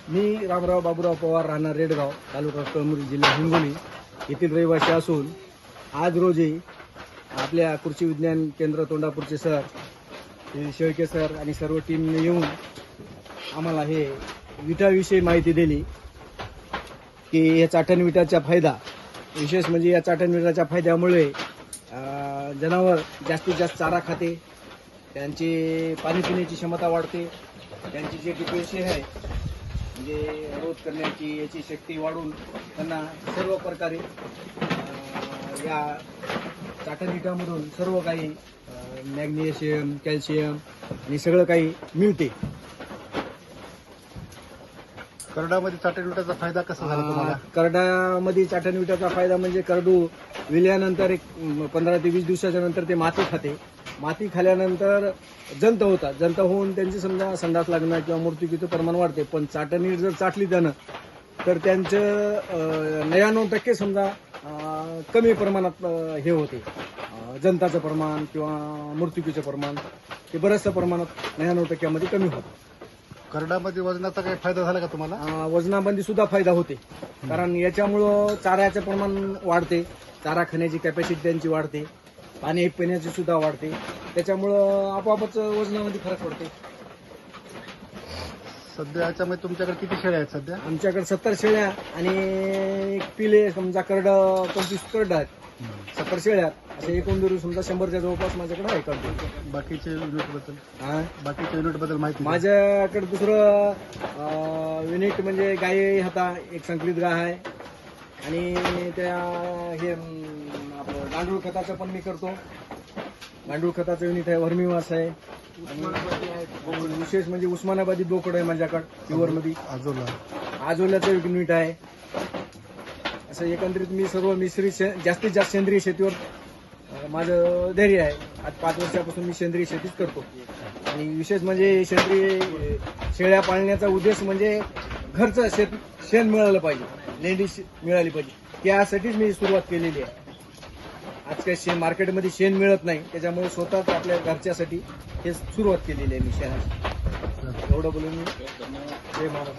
मी रामराव बाबूराव पवार, राहणार रेडगाव, तालुका कळमनुरी, जिल्हा हिंगोली येथील रहिवासी असून आज रोजी आपल्या कृषी विज्ञान केंद्र तोंडापूरचे सर, शेळके सर आणि सर्व टीमने येऊन आम्हाला हे विटाविषयी माहिती दिली की या चाटण विटाचा फायदा, विशेष म्हणजे या चाटण विटाच्या फायद्यामुळे जनावर जास्तीत जास्त चारा खाते, त्यांची पाणी पिण्याची क्षमता वाढते, त्यांची जे डिपेंडन्सी आहे म्हणजे रोध करण्याची याची शक्ती वाढून त्यांना सर्व प्रकारे या चाटण विटामधून सर्व काही मॅग्नेशियम, कॅल्शियम आणि सगळं काही मिळते. करडामध्ये चाटण विटाचा फायदा कसा झाला तुम्हाला? करडामध्ये चाटण विटाचा फायदा म्हणजे करडू विल्यानंतर एक 15 ते 20 दिवसाच्या नंतर ते माती खाते. माती खाल्यानंतर जंत होतात. जंत होऊन त्यांची समजा संडास लागणं किंवा मृत्यूचं प्रमाण वाढते. पण चाटणी जर चाटली त्यानं तर त्यांचं 99% समजा कमी प्रमाणात हे होते, जंताचं प्रमाण किंवा मृत्यूचं प्रमाण ते बऱ्याचशा प्रमाणात 99% कमी होतं. करडामध्ये वजनाचा काही फायदा झाला का तुम्हाला? वजनामध्ये सुद्धा फायदा होते, कारण याच्यामुळं चाऱ्याचं प्रमाण वाढते, चारा खाण्याची कॅपॅसिटी त्यांची वाढते, पाणी पिण्याची सुद्धा वाढते, त्याच्यामुळं आपोआपच वजनामध्ये फरक पडते. सध्या याच्यामध्ये तुमच्याकडे किती शेळ्या आहेत सध्या? आमच्याकडे 70 शेळ्या आणि पिले समजा करड 25 करड आहेत, 70 शेळ्या असे एकूण धरून समजा 100च्या जवळपास माझ्याकडे आहे करड. बाकीचे युनिट बद्दल माहिती? माझ्याकडे दुसरं युनिट म्हणजे गाय होता, एक संकलित गाय आहे आणि त्या हे आपलं गांडूळ खताचं पण मी करतो. गांडूळ खताचं युनिट आहे, वर्मीवास आहे आणि विशेष म्हणजे उस्मानाबादी बोकड आहे माझ्याकडे प्युअरमध्ये. आजोल्याचं एक युनिट आहे. असं एकंदरीत मी सर्व जास्तीत जास्त सेंद्रिय शेतीवर माझं धैर्य आहे. आज 5 वर्षापासून मी सेंद्रिय शेतीच करतो आणि विशेष म्हणजे सेंद्रिय शेळ्या पाळण्याचा उद्देश म्हणजे घरचं शेण मिळालं पाहिजे, लेंडी मिळाली पाहिजे, त्यासाठीच मी सुरुवात केलेली आहे. आज काही मार्केटमध्ये शेण मिळत नाही, त्याच्यामुळे स्वतःच आपल्या घरच्यासाठी हे सुरुवात केलेली आहे मी शेणाची. एवढं बोलून मी जय महाराज.